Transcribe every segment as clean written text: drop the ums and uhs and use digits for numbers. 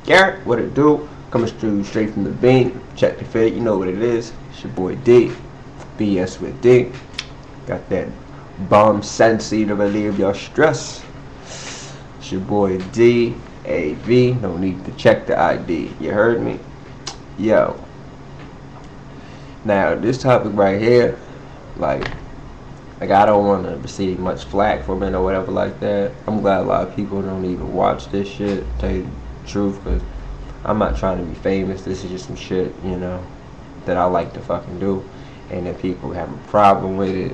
Garrett, what it do? Coming through straight from the bean. Check the fit, you know what it is. It's your boy D. BS with D. Got that bomb sensei to relieve your stress. It's your boy D. A.V. No need to check the ID. You heard me? Yo. Now, this topic right here, like I don't want to receive much flack from it or whatever like that. I'm glad a lot of people don't even watch this shit, to tell you the truth, because I'm not trying to be famous. This is just some shit, you know, that I like to fucking do. And if people have a problem with it,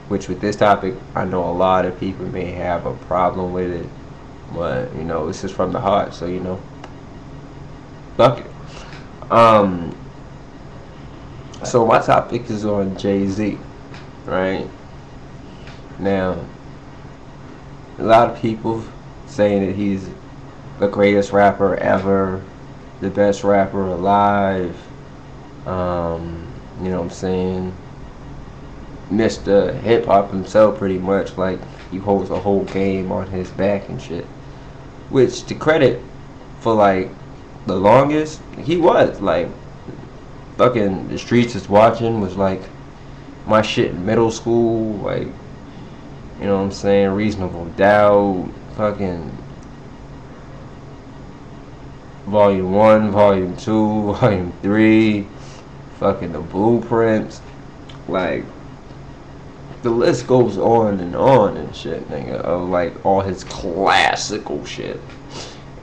which with this topic, I know a lot of people may have a problem with it, but, you know, this is from the heart, so, you know, fuck it. So my topic is on Jay-Z, right? Now, a lot of people saying that he's the greatest rapper ever, the best rapper alive, you know what I'm saying, Mr. Hip Hop himself, pretty much, like he holds the whole game on his back and shit. Which, to credit for like the longest, he was like fucking The Streets Is Watching was like my shit in middle school, like, you know what I'm saying, Reasonable Doubt, fucking Volume 1, Volume 2, Volume 3, fucking The Blueprints, like, the list goes on and shit, nigga, of like all his classical shit.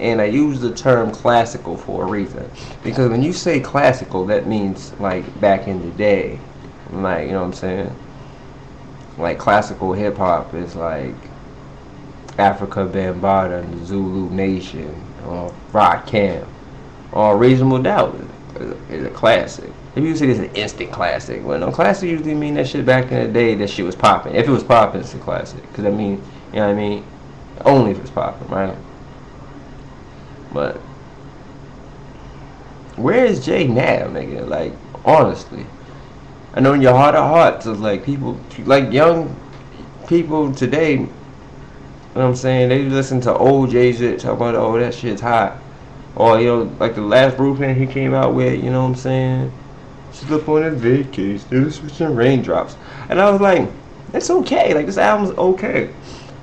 And I use the term classical for a reason, because when you say classical, that means like back in the day, like, you know what I'm saying, like classical hip hop is like Africa Bambaataa and the Zulu Nation, or Rakim, or Reasonable Doubt is a classic. If you say it's an instant classic, well, no, classic usually mean that shit back in the day, that shit was popping. If it was popping, it's a classic. Because I mean, you know what I mean? Only if it's popping, right? But where is Jay now, nigga? Like, honestly, I know in your heart of hearts, of like people, like young people today, you know what I'm saying? They listen to old Jay shit, talk about, oh, that shit's hot, or, you know, like the last Blueprint he came out with, you know what I'm saying? Slip on his vacation, still switching raindrops, and I was like, it's okay. Like, this album's okay,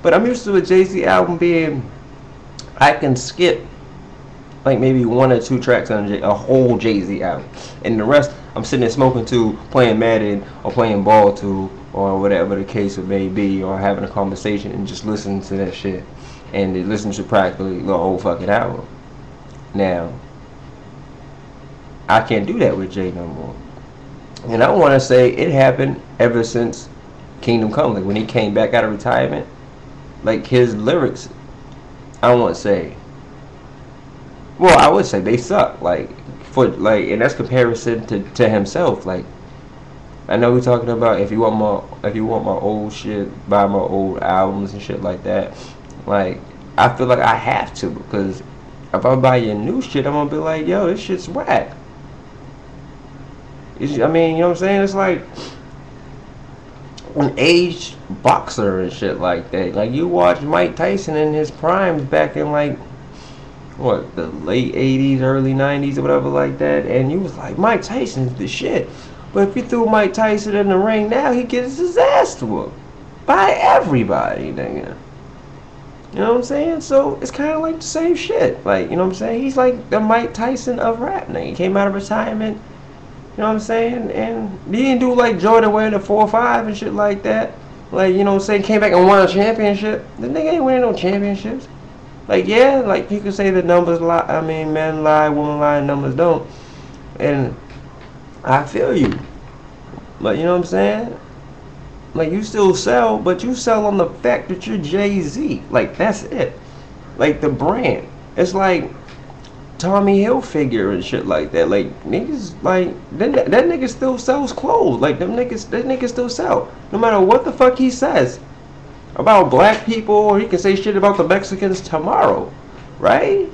but I'm used to a Jay-Z album being, I can skip like maybe 1 or 2 tracks on a whole Jay-Z album, and the rest I'm sitting there smoking to, playing Madden, or playing ball to, or whatever the case it may be, or having a conversation and just listening to that shit, and listen to practically the whole fucking album. Now, I can't do that with Jay no more, and I want to say it happened ever since Kingdom Come. Like when he came back out of retirement, like his lyrics, I don't want to say, well, I would say they suck. Like, for like, and that's comparison to himself. Like, I know we're talking about if you want my old shit, buy my old albums and shit like that. Like, I feel like I have to, because if I buy your new shit, I'm gonna be like, yo, this shit's whack. I mean, you know what I'm saying? It's like an aged boxer and shit like that. Like, you watch Mike Tyson in his primes back in like, what, the late 80s, early 90s, or whatever like that, and you was like, Mike Tyson's the shit. But if you threw Mike Tyson in the ring now, he gets his ass whooped by everybody, nigga. You know what I'm saying? So it's kind of like the same shit. Like, you know what I'm saying? He's like the Mike Tyson of rap, nigga. He came out of retirement, you know what I'm saying? And he didn't do like Jordan wearing the 4-5 and shit like that. Like, you know what I'm saying? Came back and won a championship. The nigga ain't winning no championships. Like, yeah, like you can say the numbers lie. I mean, men lie, women lie, and numbers don't. And I feel you. But you know what I'm saying? Like, you still sell, but you sell on the fact that you're Jay-Z. Like, that's it. Like, the brand. It's like Tommy Hilfiger and shit like that. Like, niggas, like, that nigga still sells clothes. Like, that nigga still sell. No matter what the fuck he says about black people, or he can say shit about the Mexicans tomorrow, right?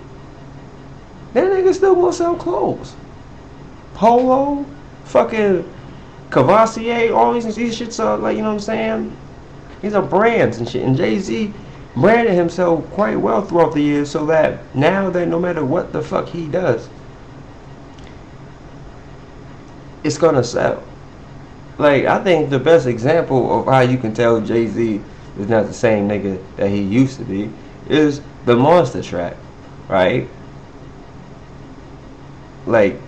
That nigga still gonna sell clothes. Polo, fucking Cavassier, all these shits are like, you know what I'm saying? These are brands and shit. And Jay-Z branded himself quite well throughout the years, so that now that no matter what the fuck he does, it's gonna sell. Like, I think the best example of how you can tell Jay-Z is not the same nigga that he used to be is the Monster track, right? Like,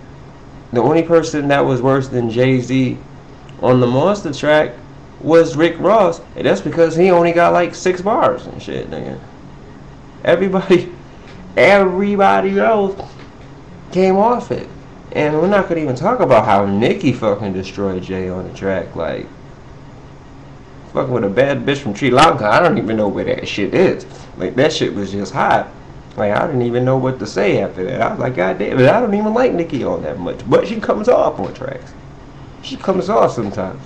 the only person that was worse than Jay-Z on the Monster track was Rick Ross, and that's because he only got like 6 bars and shit, nigga. Everybody, everybody else came off it. And we're not gonna even talk about how Nicki fucking destroyed Jay on the track. Like, fucking with a bad bitch from Sri Lanka. I don't even know where that shit is. Like, that shit was just hot. Like, I didn't even know what to say after that. I was like, God damn it, I don't even like Nicki on that much. But she comes off on tracks. She comes off sometimes.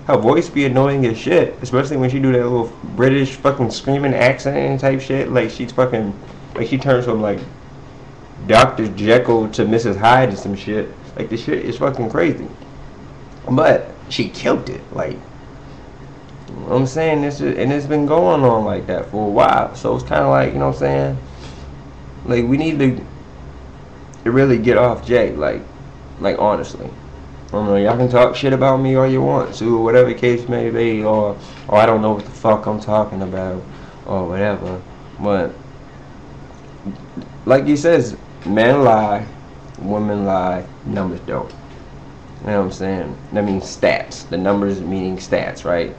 Her voice be annoying as shit. Especially when she do that little British fucking screaming accent type shit. Like, she's fucking, like, she turns from, like, Dr. Jekyll to Mrs. Hyde and some shit. Like, the shit is fucking crazy. But she killed it. Like, you know what I'm saying? And it's been going on like that for a while. So it's kind of like, you know what I'm saying? Like, we need to really get off Jay. Like honestly. I don't know, y'all can talk shit about me all you want to, or whatever the case may be, or I don't know what the fuck I'm talking about, or whatever. But, like he says, men lie, women lie, numbers don't. You know what I'm saying? That means stats. The numbers meaning stats, right?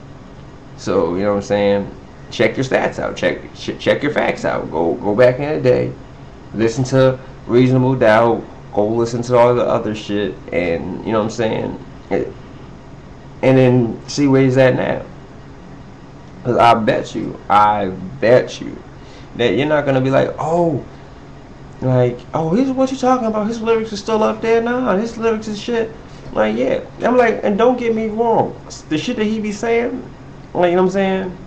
So, you know what I'm saying? Check your stats out. Check your facts out. Go back in the day. Listen to Reasonable Doubt. Go listen to all the other shit. And, you know what I'm saying? And then see where he's at now. Because I bet you that you're not going to be like, oh, here's what you talking about. His lyrics are still up there. Nah, his lyrics is shit. Like, yeah. I'm like, and don't get me wrong. The shit that he be saying, like, you know what I'm saying?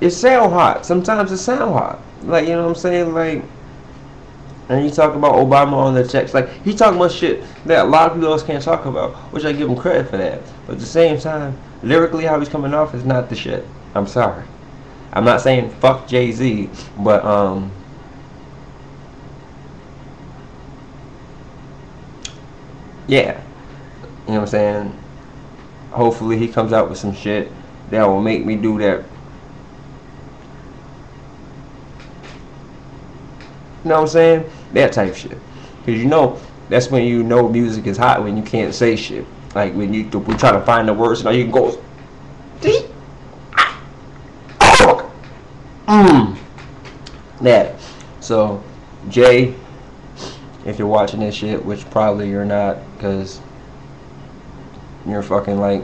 It sound hot. Sometimes it sound hot. Like, you know what I'm saying? Like, and you talk about Obama on the checks. Like, he talking about shit that a lot of people else can't talk about, which I give him credit for that. But at the same time, lyrically, how he's coming off is not the shit. I'm sorry. I'm not saying fuck Jay-Z, but, yeah. You know what I'm saying? Hopefully he comes out with some shit that will make me do that. You know what I'm saying? That type shit. Because you know, that's when you know music is hot, when you can't say shit. Like when we try to find the words and all you can go, that. So, Jay, if you're watching this shit, which probably you're not, because you're fucking like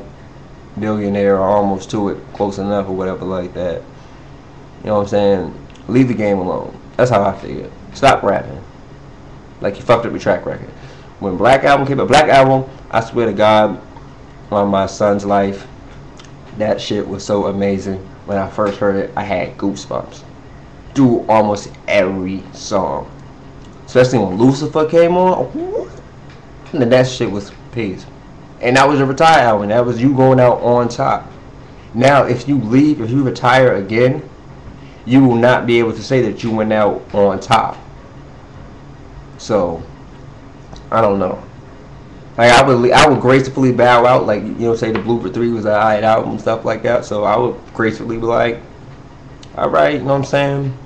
billionaire or almost to it, close enough or whatever like that. You know what I'm saying? Leave the game alone. That's how I feel. Stop rapping. Like you fucked up your track record. When Black Album came out, Black Album, I swear to God, on my son's life, that shit was so amazing. When I first heard it, I had goosebumps. Through almost every song. Especially when Lucifer came on. And that shit was peace. And that was a retire album. That was you going out on top. Now, if you leave, if you retire again, you will not be able to say that you went out on top. So, I don't know. Like I would gracefully bow out. Like, you know, say the Blooper 3 was an alright album and stuff like that. So I would gracefully be like, all right, you know what I'm saying?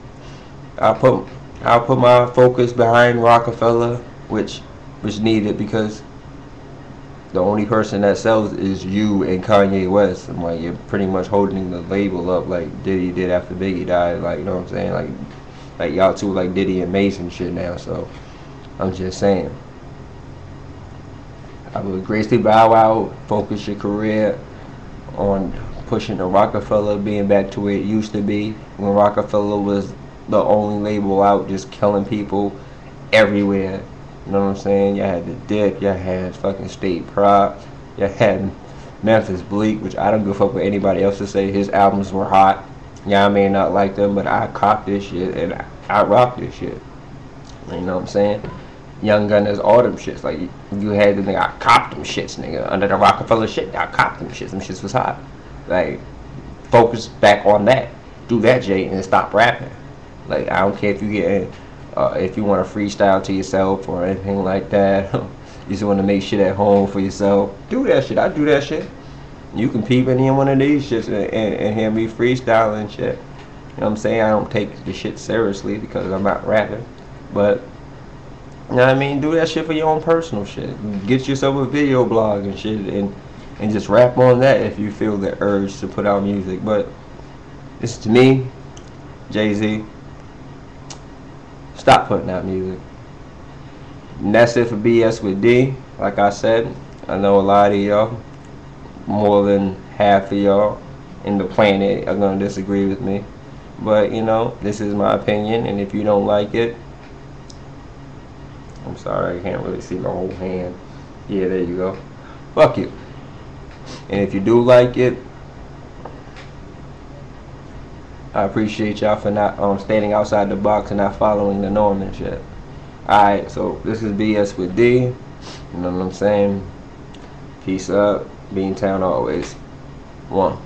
I'll put my focus behind Rockefeller, which was needed because the only person that sells is you and Kanye West. I'm like, you're pretty much holding the label up like Diddy did after Biggie died. Like, you know what I'm saying? Like y'all two like Diddy and Mason shit now. So I'm just saying, I would gracefully bow out, focus your career on pushing the Rockefeller being back to where it used to be, when Rockefeller was the only label out just killing people everywhere. You know what I'm saying? You had the Dip, you had fucking State Prop, you had Memphis Bleak, which I don't give a fuck what anybody else to say. His albums were hot. Yeah, I may not like them, but I copped this shit and I rock this shit. You know what I'm saying? Young Gunners, all them shits. Like, you had the nigga, I copped them shits, nigga. Under the Rockefeller shit, I copped them shits. Them shits was hot. Like, focus back on that. do that, Jay, and stop rapping. Like, I don't care if you get if you want to freestyle to yourself or anything like that. You just want to make shit at home for yourself. Do that shit. I do that shit. You can peep in one of these shits and hear me freestyling and shit. You know what I'm saying? I don't take the shit seriously because I'm not rapping. But, you know what I mean? Do that shit for your own personal shit. Get yourself a video blog and shit and just rap on that if you feel the urge to put out music. But this is to me, Jay-Z. Stop putting out music. And that's it for BS with D. Like I said, I know a lot of y'all, more than half of y'all in the planet are going to disagree with me. But, you know, this is my opinion, and if you don't like it, I'm sorry, I can't really see my whole hand. Yeah, there you go. Fuck you. And if you do like it, I appreciate y'all for not standing outside the box and not following the norm and shit. Alright, so this is BS with D. You know what I'm saying? Peace up. Beantown always. One.